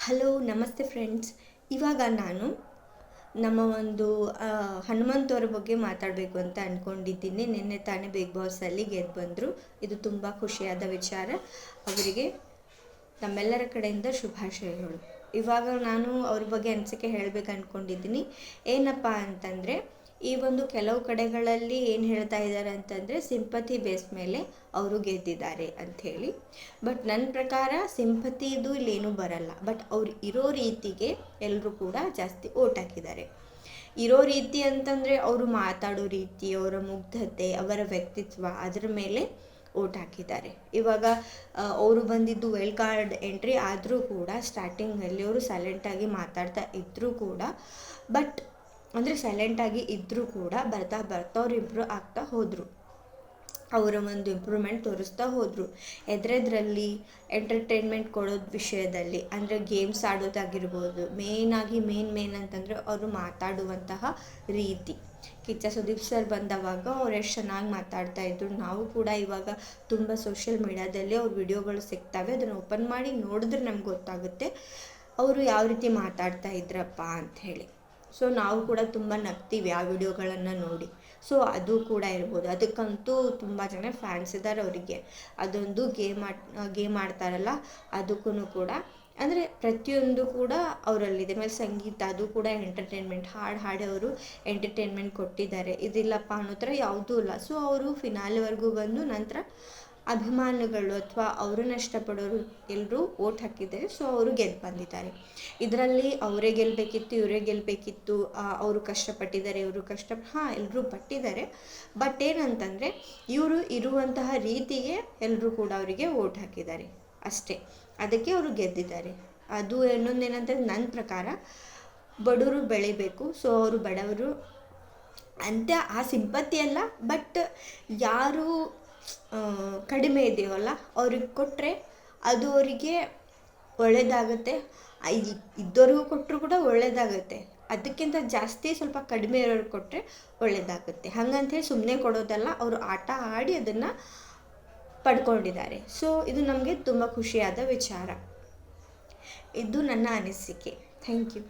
Hello ನಮಸ್ತೆ friends. ಇವಾಗ ನಾನು ನಮ್ಮ ಒಂದು ಹನುಮಂತವ್ರ ಬಗ್ಗೆ ಮಾತಾಡಬೇಕು ಅಂತ ಅಂದ್ಕೊಂಡಿದ್ದೀನಿ. ನಿನ್ನೆ ತಾನೇ ಬಿಗ್ ಬಾಸಲ್ಲಿ ಗೆದ್ದು ಬಂದರು. ಇದು ತುಂಬ ಖುಷಿಯಾದ ವಿಚಾರ. ಅವರಿಗೆ ನಮ್ಮೆಲ್ಲರ ಕಡೆಯಿಂದ ಶುಭಾಶಯಗಳು. ಇವಾಗ ನಾನು ಅವ್ರ ಬಗ್ಗೆ ಅನಿಸಿಕೆ ಹೇಳಬೇಕು ಅಂದ್ಕೊಂಡಿದ್ದೀನಿ. ಏನಪ್ಪ ಅಂತಂದರೆ, ಈ ಒಂದು ಕೆಲವು ಕಡೆಗಳಲ್ಲಿ ಏನು ಹೇಳ್ತಾ ಇದ್ದಾರೆ ಅಂತಂದರೆ, ಸಿಂಪತಿ ಬೇಸ್ ಮೇಲೆ ಅವರು ಗೆದ್ದಿದ್ದಾರೆ ಅಂಥೇಳಿ. ಬಟ್ ನನ್ನ ಪ್ರಕಾರ ಸಿಂಪತಿದು ಇಲ್ಲೇನೂ ಬರಲ್ಲ. ಬಟ್ ಅವ್ರು ಇರೋ ರೀತಿಗೆ ಎಲ್ಲರೂ ಕೂಡ ಜಾಸ್ತಿ ಓಟ್ ಹಾಕಿದ್ದಾರೆ. ಇರೋ ರೀತಿ ಅಂತಂದರೆ ಅವರು ಮಾತಾಡೋ ರೀತಿ, ಅವರ ಮುಗ್ಧತೆ, ಅವರ ವ್ಯಕ್ತಿತ್ವ, ಅದರ ಮೇಲೆ ಓಟ್ ಹಾಕಿದ್ದಾರೆ. ಇವಾಗ ಅವರು ಬಂದಿದ್ದು ವೈಲ್ಡ್ ಕಾರ್ಡ್ ಎಂಟ್ರಿ ಆದರೂ ಕೂಡ ಸ್ಟಾರ್ಟಿಂಗಲ್ಲಿ ಅವರು ಸೈಲೆಂಟಾಗಿ ಮಾತಾಡ್ತಾ ಇದ್ದರೂ ಕೂಡ, ಬಟ್ ಅಂದರೆ ಸೈಲೆಂಟಾಗಿ ಇದ್ದರೂ ಕೂಡ ಬರ್ತಾ ಬರ್ತಾ ಅವ್ರು ಇಂಪ್ರೂವ್ ಆಗ್ತಾ ಹೋದರು. ಅವರ ಒಂದು ಇಂಪ್ರೂವ್ಮೆಂಟ್ ತೋರಿಸ್ತಾ ಹೋದರು. ಎದ್ರದ್ರಲ್ಲಿ ಎಂಟರ್ಟೈನ್ಮೆಂಟ್ ಕೊಡೋದು ವಿಷಯದಲ್ಲಿ, ಅಂದರೆ ಗೇಮ್ಸ್ ಆಡೋದಾಗಿರ್ಬೋದು. ಮೇನ್ ಅಂತಂದರೆ ಅವರು ಮಾತಾಡುವಂತಹ ರೀತಿ. ಕಿಚ್ಚ ಸುದೀಪ್ ಸರ್ ಬಂದವಾಗ ಅವ್ರು ಎಷ್ಟು ಚೆನ್ನಾಗಿ ಮಾತಾಡ್ತಾಯಿದ್ರು. ನಾವು ಕೂಡ ಇವಾಗ ತುಂಬ ಸೋಷಿಯಲ್ ಮೀಡ್ಯಾದಲ್ಲಿ ಅವ್ರ ವಿಡಿಯೋಗಳು ಸಿಗ್ತವೆ. ಅದನ್ನು ಓಪನ್ ಮಾಡಿ ನೋಡಿದ್ರೆ ನಮ್ಗೆ ಗೊತ್ತಾಗುತ್ತೆ ಅವರು ಯಾವ ರೀತಿ ಮಾತಾಡ್ತಾ ಇದ್ರಪ್ಪ ಅಂಥೇಳಿ. ಸೊ ನಾವು ಕೂಡ ತುಂಬ ನಗ್ತೀವಿ ಆ ವಿಡಿಯೋಗಳನ್ನು ನೋಡಿ. ಸೊ ಅದು ಕೂಡ ಇರ್ಬೋದು. ಅದಕ್ಕಂತೂ ತುಂಬ ಜನ ಫ್ಯಾನ್ಸ್ ಇದ್ದಾರೆ ಅವರಿಗೆ. ಅದೊಂದು ಗೇಮ್ ಆಡ್ತಾರಲ್ಲ, ಅದಕ್ಕೂ ಕೂಡ ಅಂದರೆ ಪ್ರತಿಯೊಂದು ಕೂಡ ಅವರಲ್ಲಿದೆ. ಆಮೇಲೆ ಸಂಗೀತ, ಅದು ಕೂಡ ಎಂಟರ್ಟೈನ್ಮೆಂಟ್. ಹಾಡಿ ಅವರು ಎಂಟರ್ಟೈನ್ಮೆಂಟ್ ಕೊಟ್ಟಿದ್ದಾರೆ. ಇದಿಲ್ಲಪ್ಪ ಅನ್ನೋ ಥರ ಯಾವುದೂ ಇಲ್ಲ. ಸೊ ಅವರು ಫಿನಾಲೆವರೆಗೂ ಬಂದು ನಂತರ ಅಭಿಮಾನಿಗಳು ಅಥವಾ ಅವರನ್ನು ಇಷ್ಟಪಡೋರು ಎಲ್ಲರೂ ಓಟ್ ಹಾಕಿದ್ದಾರೆ. ಸೊ ಅವರು ಗೆದ್ದು ಬಂದಿದ್ದಾರೆ. ಇದರಲ್ಲಿ ಅವರೇ ಗೆಲ್ಲಬೇಕಿತ್ತು, ಇವರೇ ಗೆಲ್ಲಬೇಕಿತ್ತು, ಅವರು ಕಷ್ಟಪಟ್ಟಿದ್ದಾರೆ, ಇವರು ಎಲ್ಲರೂ ಪಟ್ಟಿದ್ದಾರೆ. ಬಟ್ ಏನಂತಂದರೆ, ಇವರು ಇರುವಂತಹ ರೀತಿಗೆ ಎಲ್ಲರೂ ಕೂಡ ಅವರಿಗೆ ಓಟ್ ಹಾಕಿದ್ದಾರೆ ಅಷ್ಟೇ. ಅದಕ್ಕೆ ಅವರು ಗೆದ್ದಿದ್ದಾರೆ. ಅದು ಇನ್ನೊಂದೇನಂತಂದ್ರೆ, ನನ್ನ ಪ್ರಕಾರ ಬಡವರು ಬೆಳಿಬೇಕು. ಸೊ ಅವರು ಬಡವರು ಅಂತ ಆ ಸಿಂಪತಿ ಅಲ್ಲ, ಬಟ್ ಯಾರು ಕಡಿಮೆ ಇದೆಯವಲ್ಲ ಅವ್ರಿಗೆ ಕೊಟ್ಟರೆ ಅದು ಅವರಿಗೆ ಒಳ್ಳೆಯದಾಗುತ್ತೆ. ಇದ್ದವ್ರಿಗೂ ಕೊಟ್ಟರು ಕೂಡ ಒಳ್ಳೆಯದಾಗುತ್ತೆ. ಅದಕ್ಕಿಂತ ಜಾಸ್ತಿ ಸ್ವಲ್ಪ ಕಡಿಮೆ ಇರೋರಿಗೆ ಕೊಟ್ಟರೆ ಒಳ್ಳೆಯದಾಗುತ್ತೆ. ಹಾಗಂತೇಳಿ ಸುಮ್ಮನೆ ಕೊಡೋದಲ್ಲ, ಅವರು ಆಟ ಆಡಿ ಅದನ್ನು ಪಡ್ಕೊಂಡಿದ್ದಾರೆ. ಸೊ ಇದು ನಮಗೆ ತುಂಬ ಖುಷಿಯಾದ ವಿಚಾರ. ಇದು ನನ್ನ ಅನಿಸಿಕೆ. Thank you.